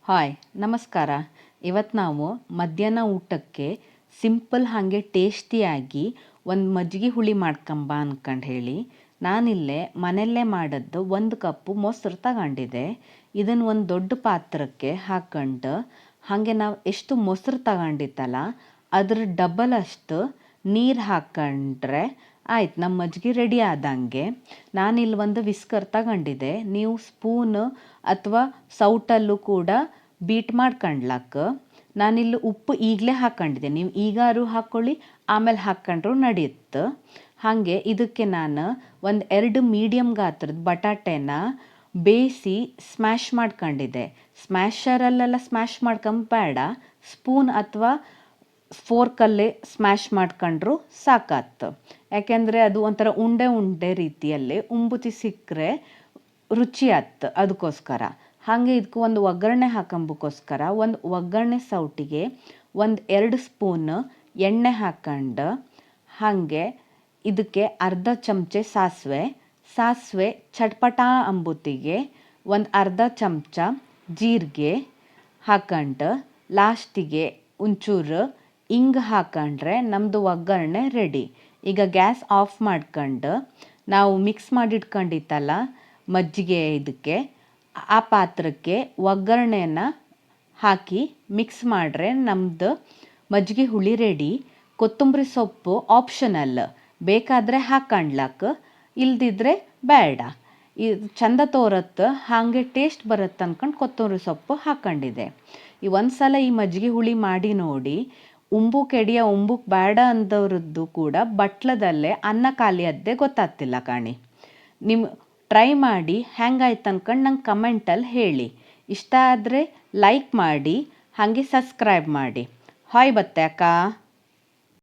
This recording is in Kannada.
ಹಾಯ್ ನಮಸ್ಕಾರ. ಇವತ್ತು ನಾವು ಮಧ್ಯಾಹ್ನ ಊಟಕ್ಕೆ ಸಿಂಪಲ್ ಹಾಗೆ ಟೇಸ್ಟಿಯಾಗಿ ಒಂದು ಮಜ್ಜಿಗೆ ಹುಳಿ ಮಾಡ್ಕೊಂಬ ಅನ್ಕಂಡು ಹೇಳಿ ನಾನಿಲ್ಲೇ ಮನೆಯಲ್ಲೇ ಮಾಡಿದ್ದು 1 ಕಪ್ಪು ಮೊಸರು ತಗೊಂಡಿದ್ದೆ. ಇದನ್ನು ಒಂದು ದೊಡ್ಡ ಪಾತ್ರಕ್ಕೆ ಹಾಕೊಂಡು ಹಾಗೆ ನಾವು ಎಷ್ಟು ಮೊಸರು ತಗೊಂಡಿತ್ತಲ್ಲ ಅದ್ರ ಡಬಲ್ ಅಷ್ಟು ನೀರು ಹಾಕೊಂಡ್ರೆ ಆಯ್ತು, ನಮ್ಮ ಮಜ್ಜಿಗೆ ರೆಡಿ ಆದಂಗೆ. ನಾನಿಲ್ಲಿ ಒಂದು ವಿಸ್ಕರ್ ತಗೊಂಡಿದ್ದೆ, ನೀವು ಸ್ಪೂನ್ ಅಥವಾ ಸೌಟಲ್ಲೂ ಕೂಡ ಬೀಟ್ ಮಾಡ್ಕೊಂಡ್ಲಕ್ಕ. ನಾನಿಲ್ಲಿ ಉಪ್ಪು ಈಗಲೇ ಹಾಕೊಂಡಿದ್ದೆ, ನೀವು ಈಗಾರು ಹಾಕ್ಕೊಳ್ಳಿ, ಆಮೇಲೆ ಹಾಕ್ಕೊಂಡ್ರು ನಡೆಯುತ್ತೆ. ಹಾಗೆ ಇದಕ್ಕೆ ನಾನು 2 ಮೀಡಿಯಮ್ ಗಾತ್ರದ ಬಟಾಟೆನ ಬೇಯಿಸಿ ಸ್ಮ್ಯಾಶ್ ಮಾಡ್ಕೊಂಡಿದ್ದೆ. ಸ್ಮ್ಯಾಶರಲ್ಲೆಲ್ಲ ಸ್ಮ್ಯಾಶ್ ಮಾಡ್ಕೊಂಬೇಡ, ಸ್ಪೂನ್ ಅಥವಾ ಫೋರ್ಕಲ್ಲೇ ಸ್ಮ್ಯಾಶ್ ಮಾಡ್ಕೊಂಡ್ರು ಸಾಕಾತ್ತು. ಯಾಕೆಂದರೆ ಅದು ಒಂಥರ ಉಂಡೆ ಉಂಡೆ ರೀತಿಯಲ್ಲೇ ಉಂಬುತಿ ಸಿಕ್ಕರೆ ರುಚಿ ಆತ್ತು, ಅದಕ್ಕೋಸ್ಕರ. ಹಾಗೆ ಇದಕ್ಕೆ ಒಂದು ಒಗ್ಗರಣೆ ಹಾಕೊಂಬಕ್ಕೋಸ್ಕರ ಒಂದು ಒಗ್ಗರಣೆ ಸೌಟಿಗೆ 2 ಸ್ಪೂನ್ ಎಣ್ಣೆ ಹಾಕೊಂಡು ಹಾಗೆ ಇದಕ್ಕೆ ಅರ್ಧ ಚಮಚೆ ಸಾಸಿವೆ ಚಟ್ಪಟ ಅಂಬುತ್ತಿಗೆ ಅರ್ಧ ಚಮಚ ಜೀರಿಗೆ ಹಾಕೊಂಡು ಲಾಸ್ಟಿಗೆ ಒಂಚೂರು ಹಿಂಗೆ ಹಾಕೊಂಡ್ರೆ ನಮ್ಮದು ಒಗ್ಗರಣೆ ರೆಡಿ. ಈಗ ಗ್ಯಾಸ್ ಆಫ್ ಮಾಡ್ಕೊಂಡು ನಾವು ಮಿಕ್ಸ್ ಮಾಡಿಟ್ಕೊಂಡಿತ್ತಲ್ಲ ಮಜ್ಜಿಗೆ, ಇದಕ್ಕೆ ಆ ಪಾತ್ರಕ್ಕೆ ಒಗ್ಗರಣೆನ ಹಾಕಿ ಮಿಕ್ಸ್ ಮಾಡ್ರೆ ನಮ್ಮದು ಮಜ್ಜಿಗೆ ಹುಳಿ ರೆಡಿ. ಕೊತ್ತಂಬರಿ ಸೊಪ್ಪು ಆಪ್ಷನಲ್, ಬೇಕಾದರೆ ಹಾಕೊಂಡ್ಲಕ್ಕ, ಇಲ್ದಿದ್ರೆ ಬೇಡ. ಇದು ಚಂದ ತೋರತ್ತೆ, ಹಾಗೆ ಟೇಸ್ಟ್ ಬರುತ್ತೆ ಅಂದ್ಕೊಂಡು ಕೊತ್ತಂಬರಿ ಸೊಪ್ಪು ಹಾಕೊಂಡಿದ್ದೆ. ಒಂದ್ಸಲ ಈ ಮಜ್ಜಿಗೆ ಹುಳಿ ಮಾಡಿ ನೋಡಿ. ಉಂಬುಕ್ ಬೇಡ ಅಂದವ್ರದ್ದು ಕೂಡ ಬಟ್ಲದಲ್ಲೇ ಅನ್ನ ಖಾಲಿಯದ್ದೇ ಗೊತ್ತಾಗ್ತಿಲ್ಲ ಕಾಣಿ. ನಿಮ್ಮ ಟ್ರೈ ಮಾಡಿ ಹೆಂಗಾಯ್ತು ಅನ್ಕೊಂಡು ನಂಗೆ ಕಮೆಂಟಲ್ಲಿ ಹೇಳಿ. ಇಷ್ಟ ಆದರೆ ಲೈಕ್ ಮಾಡಿ, ಹಾಗೆ ಸಬ್ಸ್ಕ್ರೈಬ್ ಮಾಡಿ. ಹಾಯ್ ಬತ್ತೆ ಅಕ್ಕ.